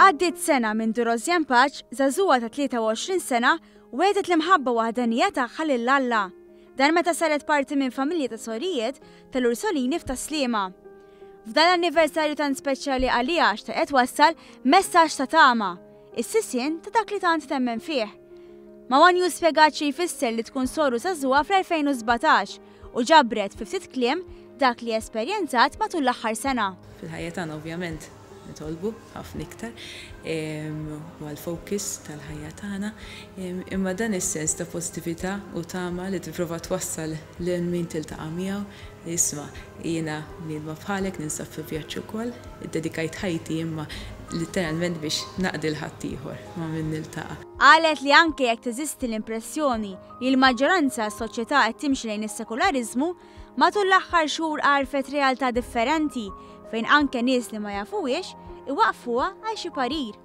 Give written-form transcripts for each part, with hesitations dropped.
Għaddit sena minn Rozjan Paċ, żagħżugħa ta' 23 sena, u għedet l-imħabba waħdanija tagħha lill-Alla. Dan meta saret parti minn familja ta' sorijiet tal-Ursolini f'Taslima. F'dan l-anniversarju tant speċjali għalija xtaqet wassal messaġġ ta' tama, is-sisien ta' dak li tant temmen fih. Mawan spjegat xi jfisser li tkun soru żagħżugħa fl-2017 u ġabret fi ftit kliem dak li esperjenzat matul l-aħħar sena. Fil-ħajja tagħna ovvjament nitolbu ħafna iktar u għal-fokus tal-ħajja tagħna, imma dan is-sens ta' pożittività u tama li tipprova twassal lil min tiltaqa' miegħu. Isma' jiena nidma bħalek ninsab fi vjaġġ ukoll, iddedikajt ħajti imma literalment biex naqdi l-ħadd ieħor ma' min niltaqa'. Qalet li anke jekk teżisti l-impressjoni li l-maġġoranza s-soċjetà qed timxi lejn is-sekularizmu, matul l-aħħar xhur għarfet realtà differenti fejn anke nies li ma jafuhiex iwaqfuha għal xi parir.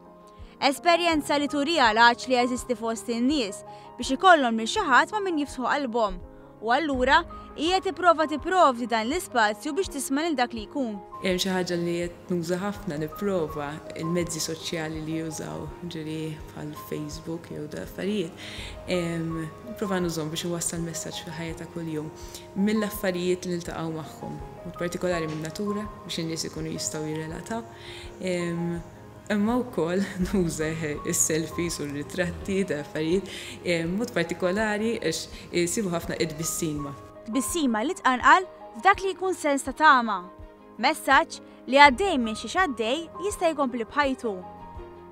Esperjenza li turija l-għaġġ li jeżisti fost in-nies biex ikollhom lil xi ħadd ma' min jiftħu qalbhom. U allura hija tipprova tipprovdi dan l-ispazju biex tisma' lil dak li jkun. Hemm xi ħaġa li qed nuża ħafna nipprova il-mezzi soċjali li jużaw ġieli bħal Facebook jew da affarijiet. Nipprova nużhom biex iwassal messaġġ fil-ħajja ta' kuljum mill-affarijiet li niltaqgħu magħhom, mod partikolari min-natura biex in-nies ikunu jistgħu jirrelataw. Imma wkoll nuża is-selfies u r-ritratti ta' affarijiet mod partikolari għax isibu ħafna tbissima. Tbissima li tqanqal f'dak li jkun sens ta' tama. Messaġġ li għaddej minn xi xaddej jista' jkompli bħajtu.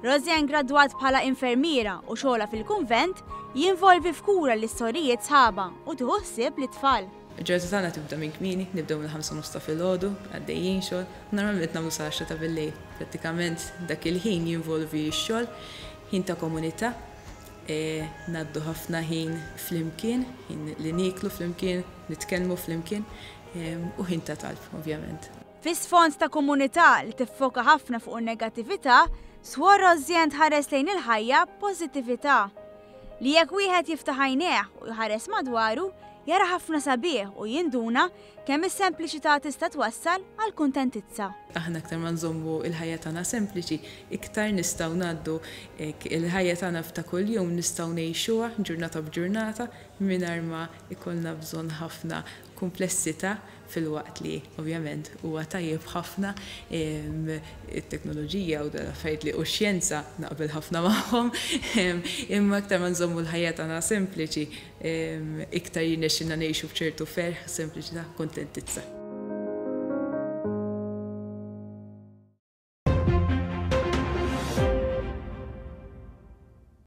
Rozjan gradwat bħala infermiera u xogħla fil-kunvent jinvolvi f'kura l-istorijiet sħaba u tieħu ħsieb lit-tfal. Il-ġurnata tagħna tibda minn kmieni, nibdew mill-5 ta' filgħodu, għaddejjin xogħol, normalment nagħmlu sa 10 ta' billejl. Prattikament dak il-ħin jinvolvi x-xogħol, ħin ta' komunità, ngħaddu ħafna ħin flimkien, ħin li nieklu flimkien, nitkellmu flimkien u ħin ta' talb, ovvjament. Fis-sfond ta' komunità li tiffoka ħafna fuq in-negattività, Swor Rozjan tħares lejn il-ħajja b'pożittività. Li jekk wieħed jiftaħ għajnejh u jħares madwaru, jara ħafna sabiħ u jinduna kemm is-sempliċità tista' twassal għal kuntentizza. Aħna aktar ma nżommu il-ħajja tagħna sempliċi, iktar nistgħu ngħaddu il-ħajja tagħna ta' kuljum nistgħu ngħixuha ġurnata b'ġurnata mingħajr ma jkollna bżonn ħafna komplessità fil-waqt li ovvjament huwa tajjeb ħafna it-teknoloġija u l-affarijiet li u x-xjenza naqbel ħafna magħhom, imma aktar ma nżommu l-ħajja tagħna sempliċi iktar jirnexxinna ngħixu b'ċertu ferħ, sempliċità, kuntentizza.